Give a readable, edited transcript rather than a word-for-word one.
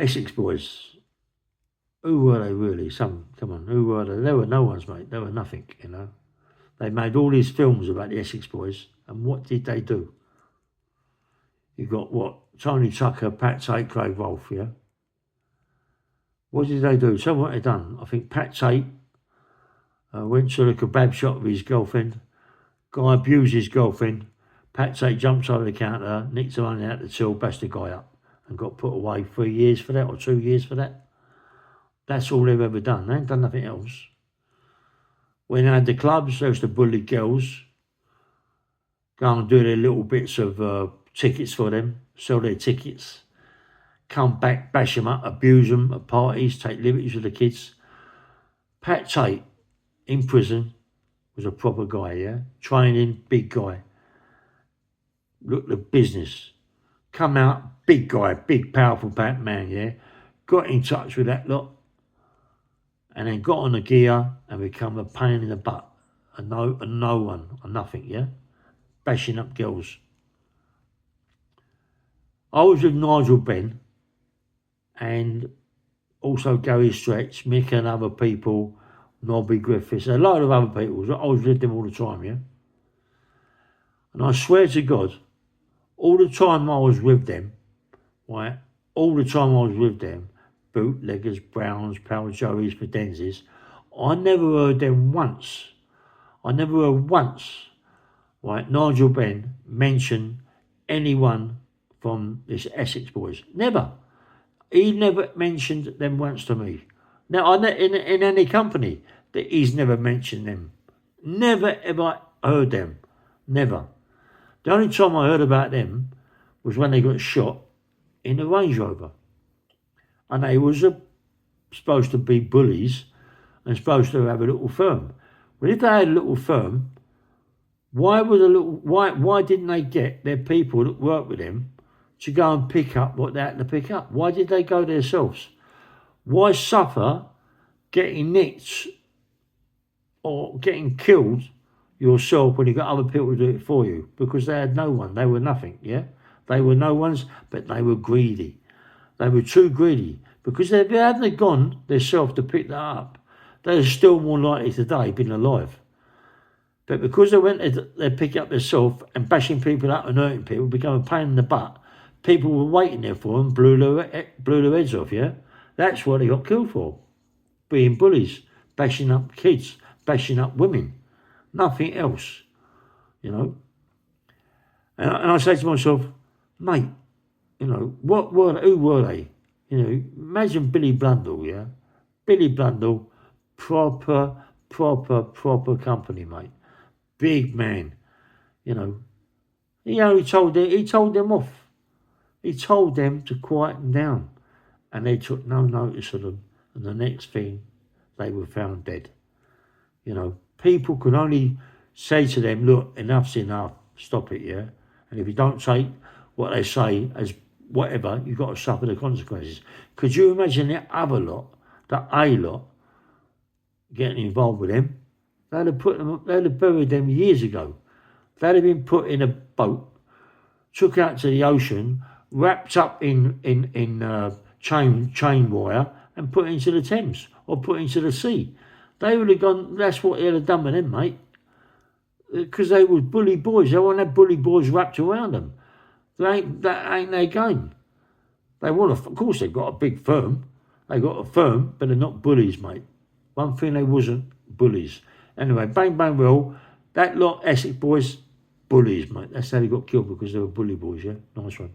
Essex Boys. Who were they really? Come on, who were they? They were no ones, mate. They were nothing, you know. They made all these films about the Essex Boys, and what did they do? You got what? Tony Tucker, Pat Tate, Craig Wolf, yeah? What did they do? Tell me what they done. I think Pat Tate went to the kebab shop with his girlfriend. Guy abused his girlfriend. Pat Tate jumps over the counter, nicked the money out the till, bashed the guy up, and got put away 3 years for that, or 2 years for that. That's all they've ever done. They ain't done nothing else. When they had the clubs, they used to bully girls, go and do their little bits of tickets for them, sell their tickets, come back, bash them up, abuse them at parties, take liberties with the kids. Pat Tate, in prison, was a proper guy, yeah? Training, big guy. Look, the business. Come out, big guy, big, powerful man, yeah? Got in touch with that lot, and then got on the gear and become a pain in the butt. A no one, a nothing, yeah? Bashing up girls. I was with Nigel Ben and also Gary Stretch, Mick and other people, Nobby Griffiths, a load of other people. I was with them all the time, yeah? And I swear to God, all the time I was with them, right? All the time I was with them, bootleggers, Browns, Pal Joeys, Pedenzis, I never heard them once. I never heard once, right, Nigel Ben mention anyone from this Essex Boys. Never. He never mentioned them once to me. Now, in any company, that he's never mentioned them. Never ever heard them. Never. The only time I heard about them was when they got shot in the Range Rover. And they was supposed to be bullies and supposed to have a little firm. Well, if they had a little firm, why didn't they get their people that work with them to go and pick up what they had to pick up? Why did they go themselves? Why suffer getting nicked or getting killed yourself when you got other people to do it for you? Because they had no one. They were nothing, yeah? They were no ones, but they were greedy. They were too greedy. Because if they hadn't gone themselves to pick that up, they're still more likely today been alive. But because they pick up themselves and bashing people up and hurting people, become a pain in the butt, people were waiting there for them, blew their heads off, yeah? That's what they got killed for. Being bullies, bashing up kids, bashing up women. Nothing else, you know? And I say to myself, mate, you know, who were they? You know, imagine Billy Blundell, yeah? Billy Blundell, proper company, mate. Big man, you know. He told them off. He told them to quieten down. And they took no notice of them. And the next thing, they were found dead. You know, people can only say to them, look, enough's enough, stop it, yeah? And if you don't take what they say as whatever, you've got to suffer the consequences. Could you imagine the other lot, the A lot, getting involved with them? They'd have buried them years ago. They'd have been put in a boat, took out to the ocean, wrapped up in chain wire, and put into the Thames or put into the sea. They would have gone. That's what they'd have done with them, mate. Because they were bully boys. They won't have bully boys wrapped around them. That ain't their game. They want of course they've got a big firm. They got a firm, but they're not bullies, mate. One thing they wasn't bullies. Anyway, bang bang roll. That lot Essex Boys, bullies, mate. That's how they got killed, because they were bully boys, yeah? Nice one.